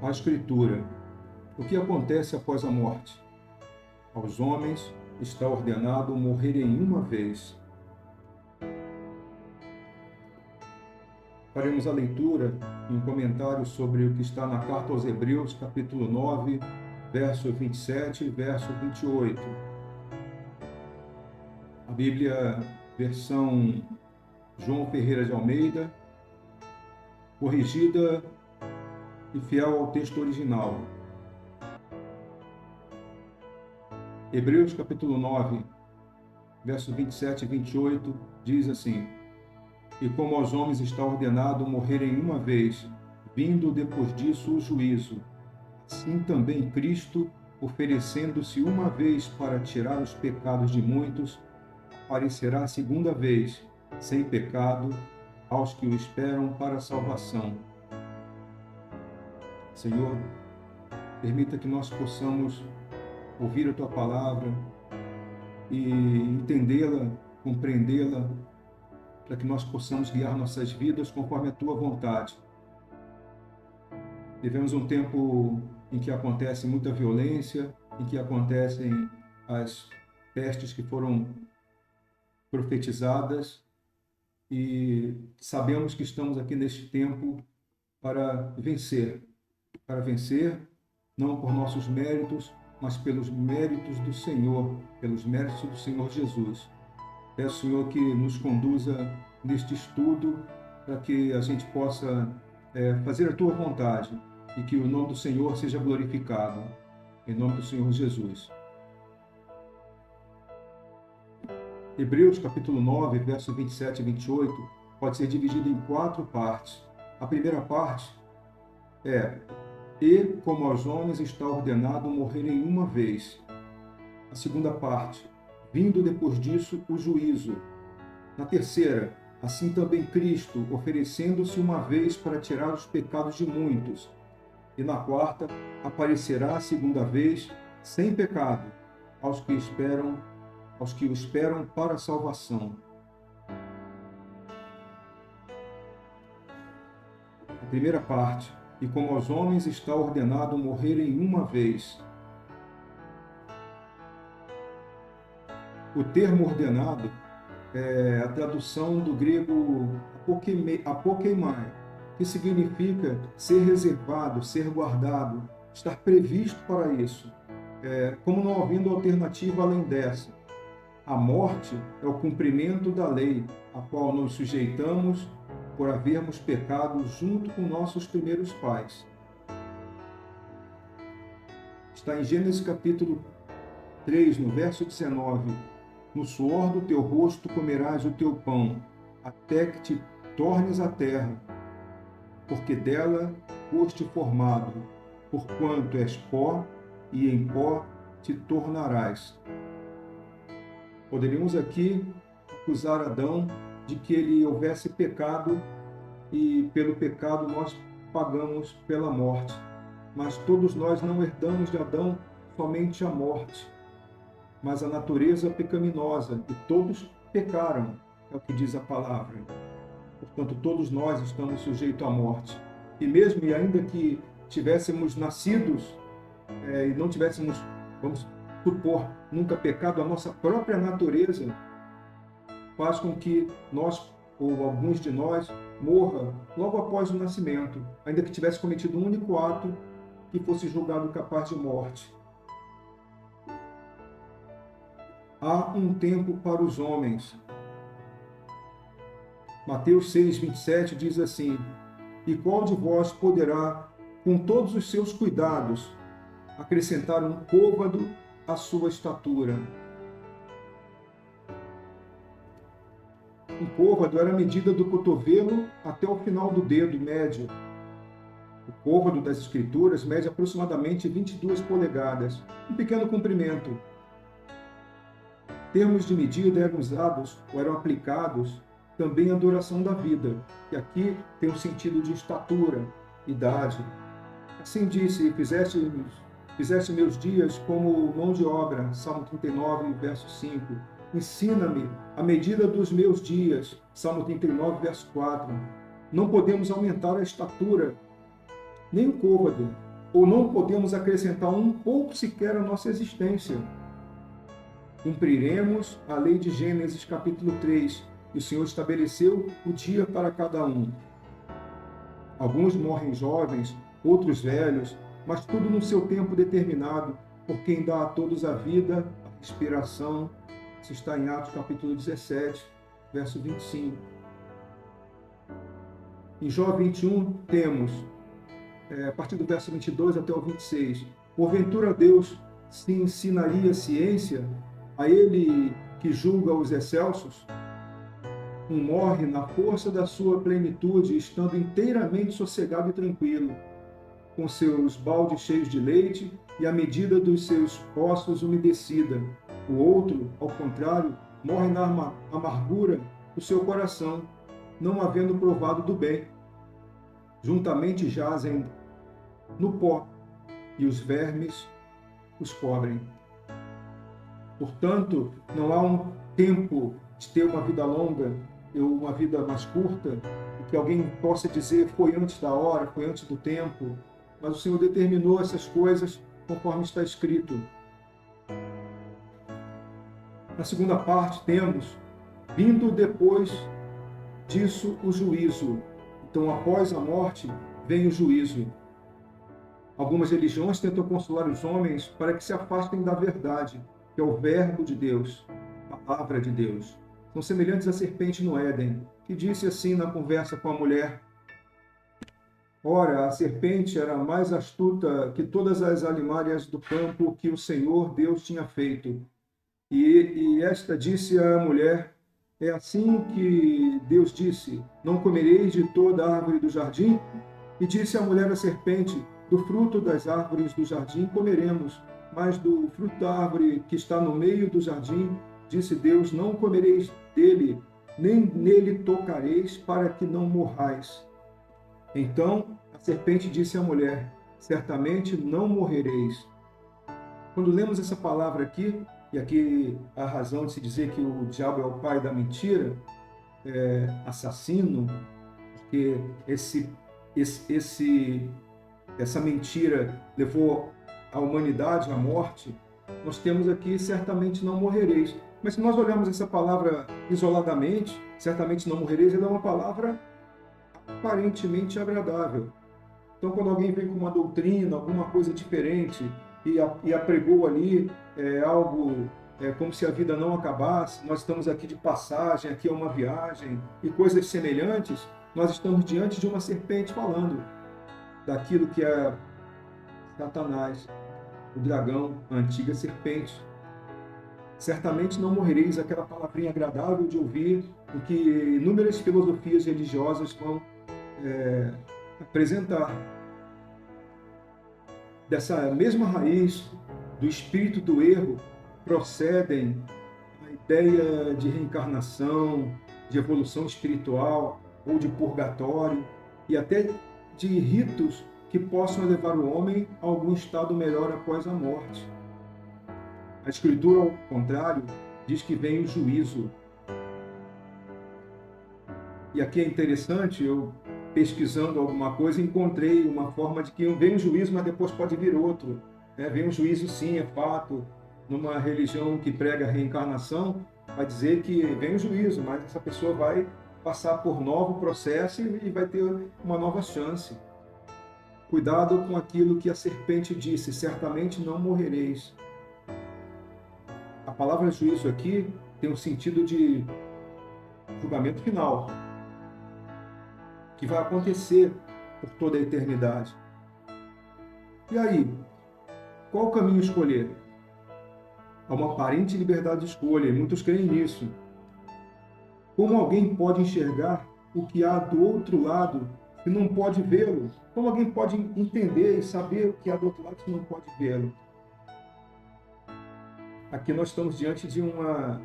A Escritura. O que acontece após a morte? Aos homens está ordenado morrerem uma vez. Faremos a leitura e um comentário sobre o que está na Carta aos Hebreus, capítulo 9, verso 27 e verso 28. A Bíblia, versão João Ferreira de Almeida, corrigida e fiel ao texto original. Hebreus capítulo 9, versos 27 e 28, diz assim: E como aos homens está ordenado morrerem uma vez, vindo depois disso o juízo, assim também Cristo, oferecendo-se uma vez para tirar os pecados de muitos, aparecerá a segunda vez, sem pecado, aos que o esperam para a salvação. Senhor, permita que nós possamos ouvir a Tua palavra e entendê-la, compreendê-la, para que nós possamos guiar nossas vidas conforme a Tua vontade. Vivemos um tempo em que acontece muita violência, em que acontecem as pestes que foram profetizadas, e sabemos que estamos aqui neste tempo para vencer, não por nossos méritos, mas pelos méritos do Senhor, pelos méritos do Senhor Jesus. Peço, Senhor, que nos conduza neste estudo para que a gente possa fazer a Tua vontade e que o nome do Senhor seja glorificado. Em nome do Senhor Jesus. Hebreus capítulo 9, versos 27 e 28, pode ser dividido em 4 partes. A primeira parte é: E como aos homens está ordenado morrerem uma vez. A segunda parte: Vindo depois disso o juízo. Na terceira: Assim também Cristo, oferecendo-se uma vez para tirar os pecados de muitos. E na quarta: Aparecerá a segunda vez, sem pecado, aos que o esperam para a salvação. A primeira parte: E como aos homens está ordenado morrerem uma vez. O termo ordenado é a tradução do grego apokeimai, que significa ser reservado, ser guardado, estar previsto para isso, como não havendo alternativa além dessa. A morte é o cumprimento da lei, a qual nos sujeitamos por havermos pecado junto com nossos primeiros pais. Está em Gênesis capítulo 3, no verso 19. No suor do teu rosto comerás o teu pão, até que te tornes a terra, porque dela foste formado, porquanto és pó, e em pó te tornarás. Poderíamos aqui acusar Adão de que ele houvesse pecado e pelo pecado nós pagamos pela morte. Mas todos nós não herdamos de Adão somente a morte, mas a natureza pecaminosa, e todos pecaram, é o que diz a palavra. Portanto, todos nós estamos sujeitos à morte. E mesmo e ainda que tivéssemos nascidos e não tivéssemos, vamos supor, nunca pecado, a nossa própria natureza faz com que nós, ou alguns de nós, morra logo após o nascimento, ainda que tivesse cometido um único ato que fosse julgado capaz de morte. Há um tempo para os homens. Mateus 6, 27 diz assim: E qual de vós poderá, com todos os seus cuidados, acrescentar um côvado à sua estatura? Um côvado era a medida do cotovelo até o final do dedo médio. O côvado das Escrituras mede aproximadamente 22 polegadas, um pequeno comprimento. Termos de medida eram usados ou eram aplicados também à duração da vida, que aqui tem o sentido de estatura, idade. Assim disse: fizeste meus dias como mão de obra, Salmo 39, verso 5. Ensina-me a medida dos meus dias, Salmo 39, verso 4. Não podemos aumentar a estatura, nem o côvado, ou não podemos acrescentar um pouco sequer à nossa existência. Cumpriremos a lei de Gênesis capítulo 3, e o Senhor estabeleceu o dia para cada um. Alguns morrem jovens, outros velhos, mas tudo no seu tempo determinado, por quem dá a todos a vida, a respiração. Isso está em Atos capítulo 17, verso 25. Em Jó 21 temos, a partir do verso 22 até o 26, porventura Deus se ensinaria ciência a ele que julga os excelsos? Um morre na força da sua plenitude, estando inteiramente sossegado e tranquilo, com seus baldes cheios de leite e a medida dos seus ossos umedecida. O outro, ao contrário, morre na amargura do seu coração, não havendo provado do bem. Juntamente jazem no pó, e os vermes os cobrem. Portanto, não há um tempo de ter uma vida longa ou uma vida mais curta, que alguém possa dizer foi antes da hora, foi antes do tempo, mas o Senhor determinou essas coisas conforme está escrito. Na segunda parte temos, vindo depois disso o juízo. Então, após a morte, vem o juízo. Algumas religiões tentam consolar os homens para que se afastem da verdade, que é o verbo de Deus, a palavra de Deus. São semelhantes à serpente no Éden, que disse assim na conversa com a mulher: ora, a serpente era mais astuta que todas as alimárias do campo que o Senhor Deus tinha feito. E esta disse à mulher: é assim que Deus disse, não comereis de toda a árvore do jardim? E disse a mulher à serpente: do fruto das árvores do jardim comeremos, mas do fruto da árvore que está no meio do jardim, disse Deus, não comereis dele, nem nele tocareis, para que não morrais. Então a serpente disse à mulher: certamente não morrereis. Quando lemos essa palavra aqui, e aqui a razão de se dizer que o diabo é o pai da mentira, assassino, porque essa mentira levou a humanidade à morte, nós temos aqui certamente não morrereis. Mas se nós olharmos essa palavra isoladamente, certamente não morrereis, ela é uma palavra aparentemente agradável. Então, quando alguém vem com uma doutrina, alguma coisa diferente, e apregou ali algo como se a vida não acabasse, nós estamos aqui de passagem, aqui é uma viagem, e coisas semelhantes, nós estamos diante de uma serpente falando daquilo que é Satanás, o dragão, a antiga serpente. Certamente não morrereis, aquela palavrinha agradável de ouvir, o que inúmeras filosofias religiosas vão apresentar. Dessa mesma raiz do espírito do erro procedem a ideia de reencarnação, de evolução espiritual ou de purgatório e até de ritos que possam levar o homem a algum estado melhor após a morte. A Escritura, ao contrário, diz que vem o juízo. E aqui é interessante, eu pesquisando alguma coisa, encontrei uma forma de que vem um juízo, mas depois pode vir outro. Vem um juízo, sim, é fato. Numa religião que prega a reencarnação, vai dizer que vem um juízo, mas essa pessoa vai passar por novo processo e vai ter uma nova chance. Cuidado com aquilo que a serpente disse, certamente não morrereis. A palavra juízo aqui tem um sentido de julgamento final, que vai acontecer por toda a eternidade. E aí, qual caminho escolher? Há uma aparente liberdade de escolha, e muitos creem nisso. Como alguém pode enxergar o que há do outro lado se não pode vê-lo? Como alguém pode entender e saber o que há do outro lado se não pode vê-lo? Aqui nós estamos diante de uma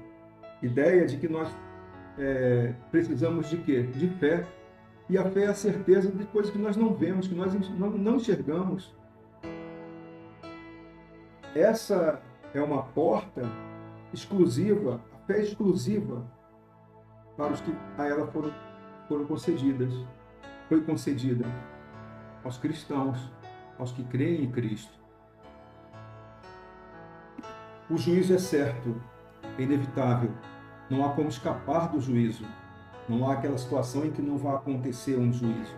ideia de que nós precisamos de quê? De fé. E a fé é a certeza de coisas que nós não vemos, que nós não enxergamos. Essa é uma porta exclusiva, a fé exclusiva para os que a ela foram concedidas. Foi concedida aos cristãos. aos que creem em Cristo. O juízo é certo, é inevitável. Não há como escapar do juízo. Não há aquela situação em que não vai acontecer um juízo.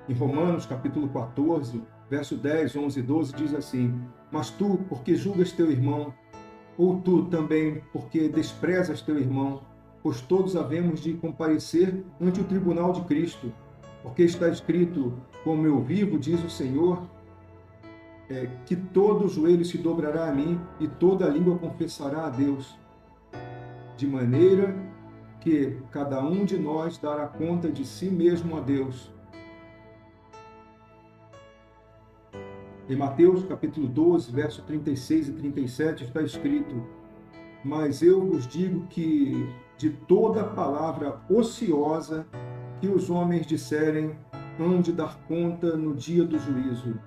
Em Romanos, capítulo 14, verso 10, 11 e 12, diz assim: Mas tu, porque julgas teu irmão, ou tu também, porque desprezas teu irmão, pois todos havemos de comparecer ante o tribunal de Cristo. Porque está escrito, como eu vivo, diz o Senhor, que todo joelho se dobrará a mim e toda língua confessará a Deus. De maneira que cada um de nós dará conta de si mesmo a Deus. Em Mateus capítulo 12, verso 36 e 37 está escrito: Mas eu vos digo que de toda palavra ociosa que os homens disserem, hão de dar conta no dia do juízo,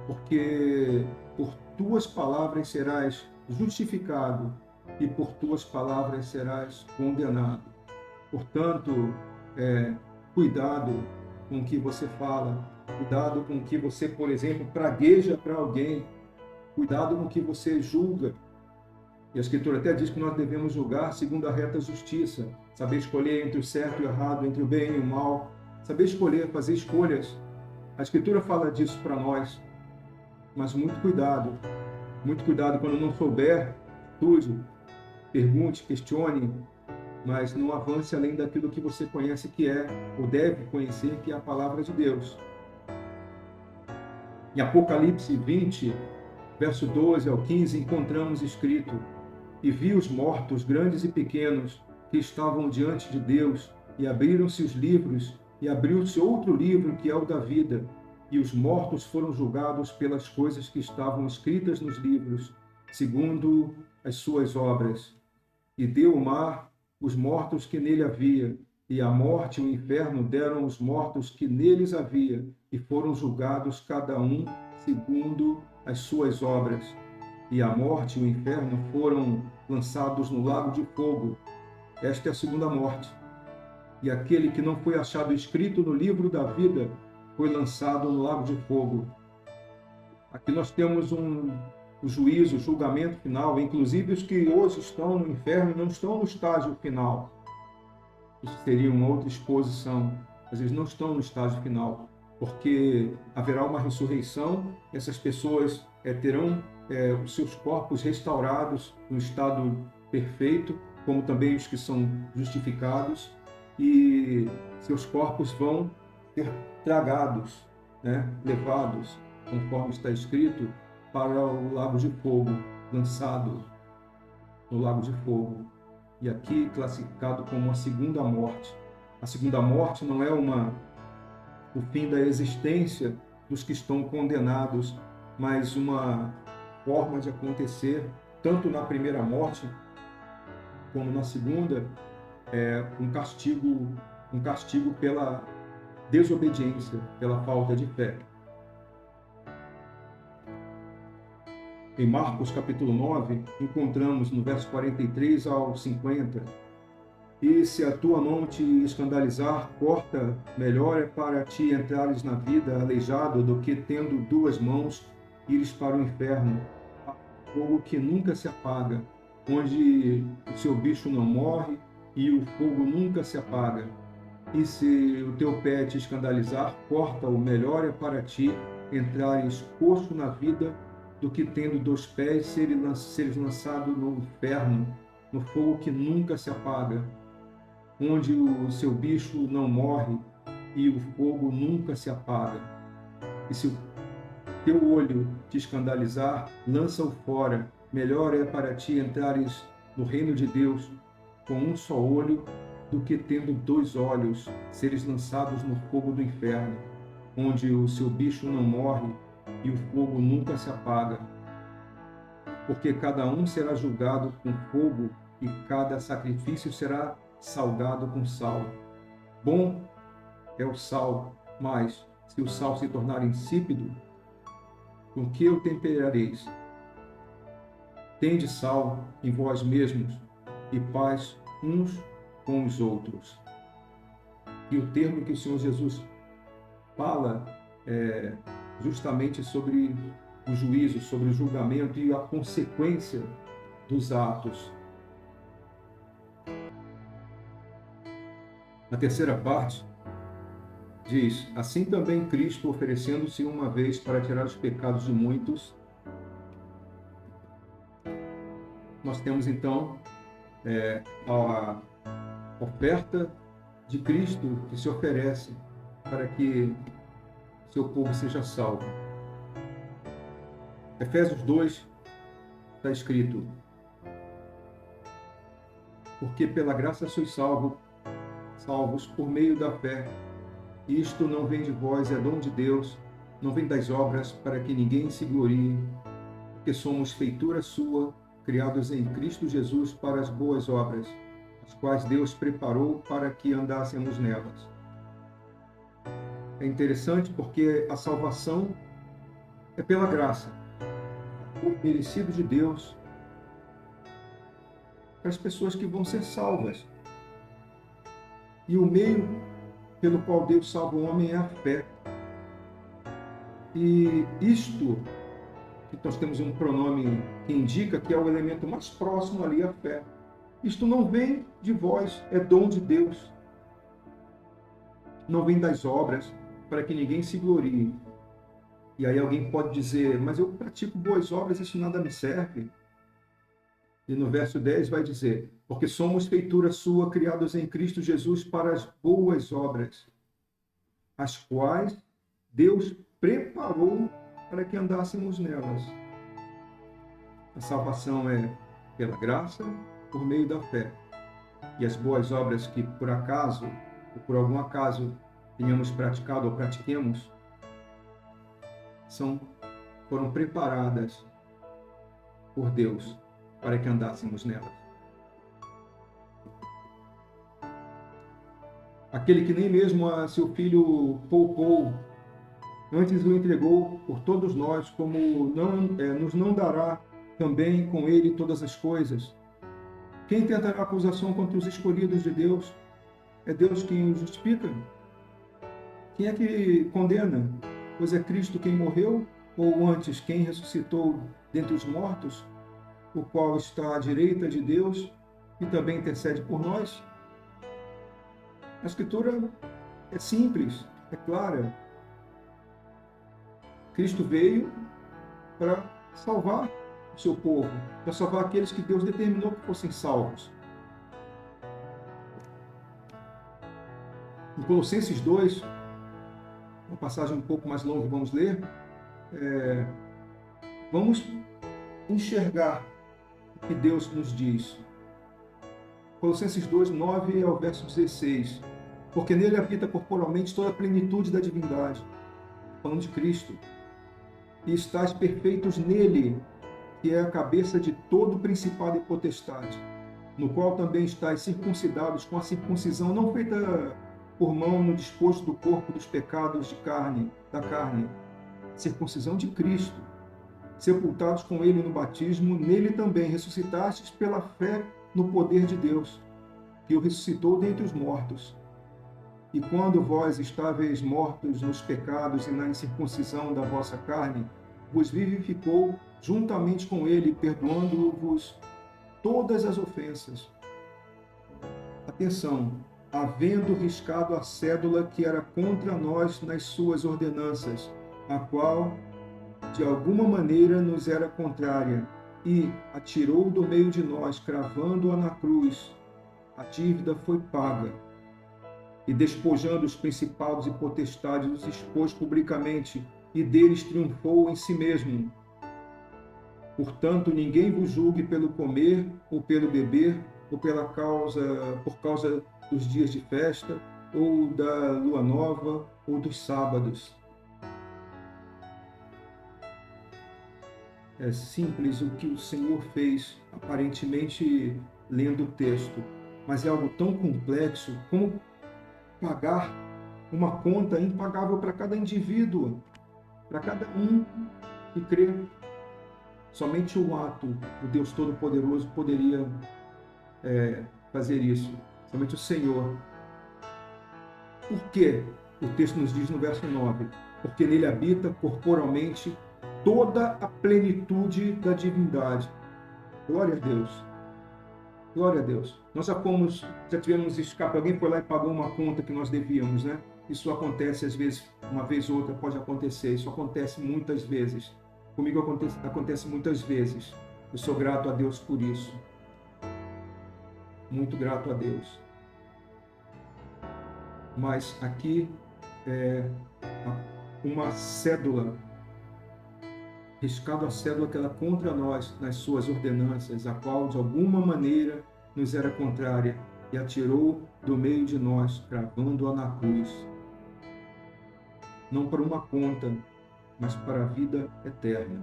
porque por tuas palavras serás justificado e por tuas palavras serás condenado. Portanto, cuidado com o que você fala, cuidado com o que você, por exemplo, pragueja para alguém, cuidado com o que você julga. E a Escritura até diz que nós devemos julgar segundo a reta justiça, saber escolher entre o certo e o errado, entre o bem e o mal, saber escolher, fazer escolhas. A Escritura fala disso para nós, mas muito cuidado quando não souber, estude, pergunte, questione, mas não avance além daquilo que você conhece que é, ou deve conhecer, que é a palavra de Deus. Em Apocalipse 20, verso 12 ao 15, encontramos escrito: E vi os mortos, grandes e pequenos, que estavam diante de Deus, e abriram-se os livros, e abriu-se outro livro, que é o da vida, e os mortos foram julgados pelas coisas que estavam escritas nos livros, segundo as suas obras. E deu o mar os mortos que nele havia, e a morte e o inferno deram os mortos que neles havia, e foram julgados cada um segundo as suas obras. E a morte e o inferno foram lançados no lago de fogo. Esta é a segunda morte. E aquele que não foi achado escrito no livro da vida foi lançado no lago de fogo. Aqui nós temos o juízo, o julgamento final, inclusive os que hoje estão no inferno não estão no estágio final. Isso seria uma outra exposição, mas eles não estão no estágio final, porque haverá uma ressurreição, essas pessoas terão os seus corpos restaurados no estado perfeito, como também os que são justificados, e seus corpos vão ser tragados, levados, conforme está escrito, para o lago de fogo, lançado no lago de fogo. E aqui classificado como a segunda morte. A segunda morte não é o fim da existência dos que estão condenados, mas uma forma de acontecer, tanto na primeira morte como na segunda, um castigo pela desobediência, pela falta de fé. Em Marcos capítulo 9, encontramos no verso 43 ao 50: E se a tua mão te escandalizar, corta, melhor é para ti entrares na vida aleijado do que, tendo duas mãos, ires para o inferno, fogo que nunca se apaga, onde o seu bicho não morre e o fogo nunca se apaga. E se o teu pé te escandalizar, corta-o, melhor é para ti entrares coxo na vida do que, tendo dois pés, seres lançado no inferno, no fogo que nunca se apaga, onde o seu bicho não morre e o fogo nunca se apaga. E se o teu olho te escandalizar, lança-o fora. Melhor é para ti entrares no reino de Deus com um só olho, do que, tendo dois olhos, seres lançados no fogo do inferno, onde o seu bicho não morre e o fogo nunca se apaga. Porque cada um será julgado com fogo e cada sacrifício será salgado com sal. Bom é o sal, mas se o sal se tornar insípido, com que o temperareis? Tende sal em vós mesmos e paz uns com os outros. E o termo que o Senhor Jesus fala justamente sobre o juízo, sobre o julgamento e a consequência dos atos. Na terceira parte, diz: assim também Cristo, oferecendo-se uma vez para tirar os pecados de muitos. Nós temos então a oferta de Cristo que se oferece para que seu povo seja salvo. Efésios 2 está escrito: porque pela graça sois salvos por meio da fé. Isto não vem de vós, é dom de Deus, não vem das obras, para que ninguém se glorie, porque somos feitura sua, criados em Cristo Jesus para as boas obras, as quais Deus preparou para que andássemos nelas. É interessante porque a salvação é pela graça, o merecido de Deus, para as pessoas que vão ser salvas. E o meio pelo qual Deus salva o homem é a fé. E isto, que nós temos um pronome que indica que é o elemento mais próximo ali, a fé. Isto não vem de vós, é dom de Deus. Não vem das obras, para que ninguém se glorie. E aí alguém pode dizer: mas eu pratico boas obras, isso nada me serve. E no verso 10 vai dizer: porque somos feitura sua, criados em Cristo Jesus para as boas obras, as quais Deus preparou para que andássemos nelas. A salvação é pela graça, por meio da fé. E as boas obras que por acaso, ou por algum acaso, tenhamos praticado ou pratiquemos, foram preparadas por Deus para que andássemos nelas. Aquele que nem mesmo a seu filho poupou, antes o entregou por todos nós, como nos não dará também com ele todas as coisas. Quem tentará acusação contra os escolhidos de Deus? É Deus quem os justifica? Quem é que condena? Pois é Cristo quem morreu, ou antes quem ressuscitou dentre os mortos, o qual está à direita de Deus e também intercede por nós? A Escritura é simples, é clara. Cristo veio para salvar o seu povo, para salvar aqueles que Deus determinou que fossem salvos. Em Colossenses 2, uma passagem um pouco mais longa, vamos ler, vamos enxergar o que Deus nos diz. Colossenses 2, 9 ao verso 16. Porque nele habita corporalmente toda a plenitude da divindade, falando de Cristo, e estáis perfeitos nele, que é a cabeça de todo principado e potestade, no qual também estáis circuncidados com a circuncisão não feita por mão no despojo do corpo dos pecados da carne, circuncisão de Cristo, sepultados com ele no batismo, nele também ressuscitastes pela fé no poder de Deus, que o ressuscitou dentre os mortos. E quando vós estáveis mortos nos pecados e na incircuncisão da vossa carne, vos vivificou juntamente com ele, perdoando-vos todas as ofensas. Atenção, havendo riscado a cédula que era contra nós nas suas ordenanças, a qual, de alguma maneira, nos era contrária, e a tirou do meio de nós, cravando-a na cruz. A dívida foi paga. E despojando os principados e potestades, os expôs publicamente, e deles triunfou em si mesmo. Portanto, ninguém vos julgue pelo comer, ou pelo beber, ou por causa dos dias de festa, ou da lua nova, ou dos sábados. É simples o que o Senhor fez, aparentemente lendo o texto, mas é algo tão complexo como pagar uma conta impagável para cada indivíduo, para cada um que crê. Somente o ato do Deus Todo-Poderoso poderia fazer isso. Somente o Senhor. Por quê? o texto nos diz no verso 9, porque nele habita corporalmente toda a plenitude da divindade. Glória a Deus. Glória a Deus. Nós já tivemos escape, alguém foi lá e pagou uma conta que nós devíamos, né? Isso acontece às vezes, uma vez ou outra pode acontecer, isso acontece muitas vezes. Comigo acontece muitas vezes. Eu sou grato a Deus por isso. Muito grato a Deus. Mas aqui é uma cédula, riscado a cédula que ela contra nós nas suas ordenanças, a qual de alguma maneira nos era contrária, e a tirou do meio de nós, cravando-a na cruz. Não para uma conta, mas para a vida eterna.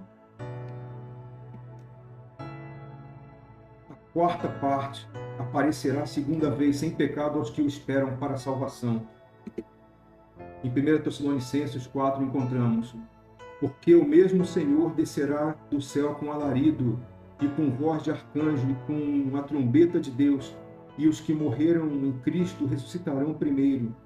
A quarta parte aparecerá segunda vez sem pecado aos que o esperam para a salvação. Em 1 Tessalonicenses 4 encontramos: porque o mesmo Senhor descerá do céu com alarido, e com voz de arcanjo, e com a trombeta de Deus, e os que morreram em Cristo ressuscitarão primeiro.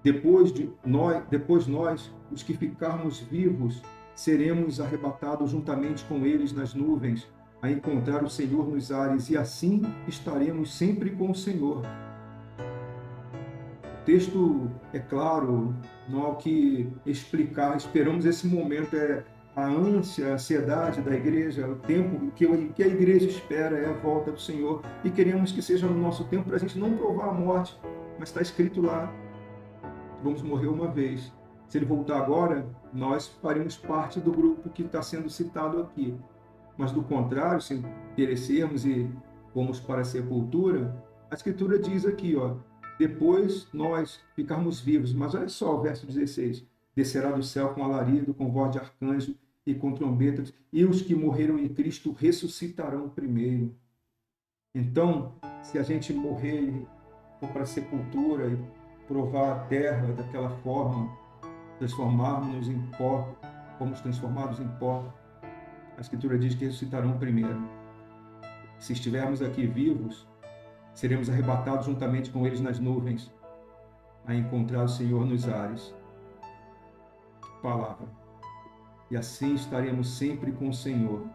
Depois nós, os que ficarmos vivos, seremos arrebatados juntamente com eles nas nuvens, a encontrar o Senhor nos ares, e assim estaremos sempre com o Senhor. O texto é claro, não há o que explicar. Esperamos esse momento, a ânsia, a ansiedade da igreja, o tempo que a igreja espera é a volta do Senhor, e queremos que seja no nosso tempo para a gente não provar a morte, mas está escrito lá, vamos morrer uma vez. Se ele voltar agora, nós faremos parte do grupo que está sendo citado aqui. Mas do contrário, se perecermos e formos para a sepultura, a Escritura diz aqui, depois nós ficarmos vivos. Mas olha só o verso 16: descerá do céu com alarido, com voz de arcanjo e com trombetas, e os que morreram em Cristo ressuscitarão primeiro. Então, se a gente morrer e for para a sepultura e provar a terra daquela forma, transformarmos-nos em pó, fomos transformados em pó, a Escritura diz que ressuscitarão primeiro. Se estivermos aqui vivos, seremos arrebatados juntamente com eles nas nuvens, a encontrar o Senhor nos ares. Palavra. E assim estaremos sempre com o Senhor.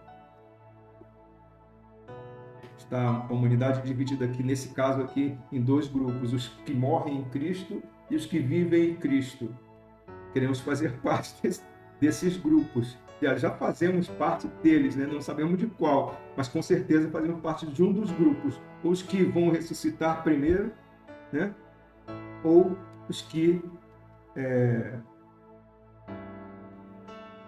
Está a humanidade dividida aqui, nesse caso aqui, em dois grupos: os que morrem em Cristo e os que vivem em Cristo. Queremos fazer parte desses grupos. Já fazemos parte deles, né? Não sabemos de qual, mas com certeza fazemos parte de um dos grupos. Os que vão ressuscitar primeiro, né? Ou os que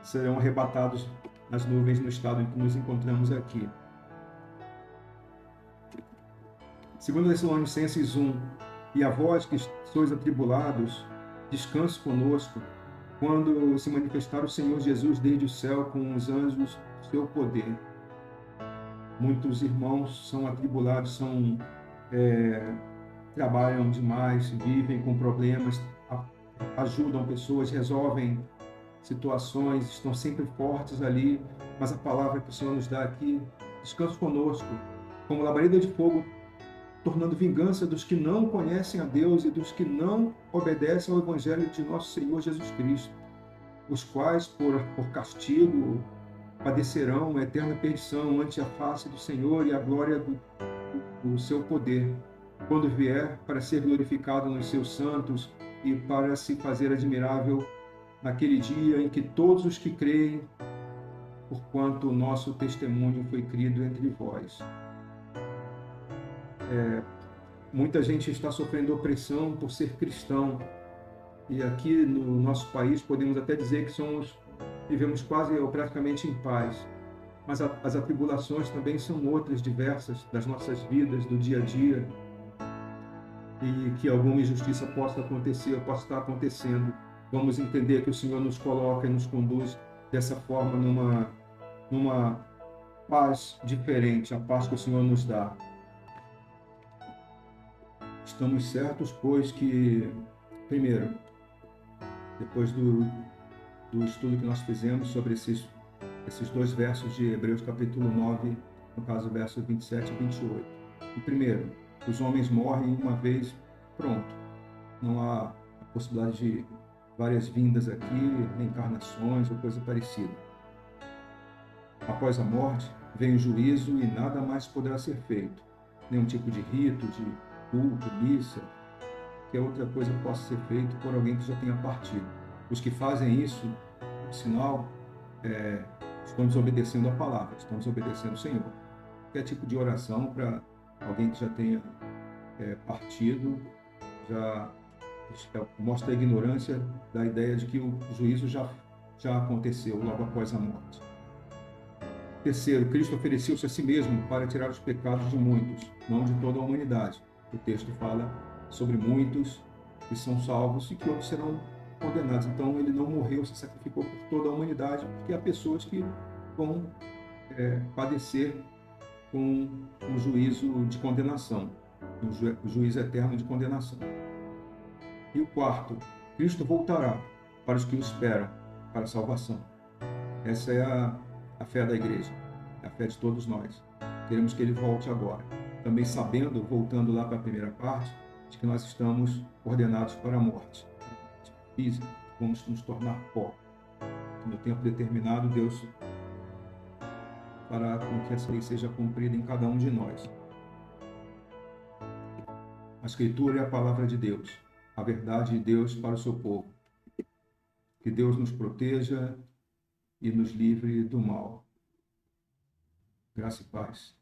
serão arrebatados nas nuvens no estado em que nos encontramos aqui. 2 Tessalonicenses 1: e a vós que sois atribulados, descanse conosco, quando se manifestar o Senhor Jesus desde o céu com os anjos do seu poder. Muitos irmãos são atribulados, trabalham demais, vivem com problemas, ajudam pessoas, resolvem situações, estão sempre fortes ali, mas a palavra que o Senhor nos dá aqui: descanse conosco, como labareda de fogo, tornando vingança dos que não conhecem a Deus e dos que não obedecem ao Evangelho de nosso Senhor Jesus Cristo, os quais, por castigo, padecerão a eterna perdição ante a face do Senhor e a glória do seu poder, quando vier para ser glorificado nos seus santos e para se fazer admirável naquele dia em que todos os que creem, porquanto o nosso testemunho foi crido entre vós. Muita gente está sofrendo opressão por ser cristão, e aqui no nosso país podemos até dizer que vivemos quase ou praticamente em paz, mas as atribulações também são outras, diversas, das nossas vidas, do dia a dia, e que alguma injustiça possa acontecer, ou possa estar acontecendo. Vamos entender que o Senhor nos coloca e nos conduz dessa forma numa paz diferente, a paz que o Senhor nos dá. Estamos certos, pois, que, primeiro, depois do estudo que nós fizemos sobre esses dois versos de Hebreus capítulo 9, no caso, versos 27 e 28. E primeiro, os homens morrem uma vez, pronto. Não há a possibilidade várias vindas aqui, reencarnações ou coisa parecida. Após a morte, vem o juízo e nada mais poderá ser feito. Nenhum tipo de rito, de culto, missa, que outra coisa possa ser feita por alguém que já tenha partido. Os que fazem isso, por sinal, estão desobedecendo a palavra, estão desobedecendo o Senhor. Qualquer tipo de oração para alguém que já tenha partido, já mostra a ignorância da ideia de que o juízo já aconteceu logo após a morte. Terceiro, Cristo ofereceu-se a si mesmo para tirar os pecados de muitos, não de toda a humanidade. O texto fala sobre muitos que são salvos e que outros serão condenados. Então, ele não morreu, se sacrificou por toda a humanidade, porque há pessoas que vão padecer com um juízo de condenação, um juízo eterno de condenação. E o quarto, Cristo voltará para os que o esperam, para a salvação. Essa é a fé da igreja, a fé de todos nós. Queremos que ele volte agora. Também sabendo, voltando lá para a primeira parte, de que nós estamos ordenados para a morte física, vamos nos tornar pó. No tempo determinado, Deus fará com que essa lei seja cumprida em cada um de nós. A Escritura é a palavra de Deus, a verdade de Deus para o seu povo. Que Deus nos proteja e nos livre do mal. Graça e paz.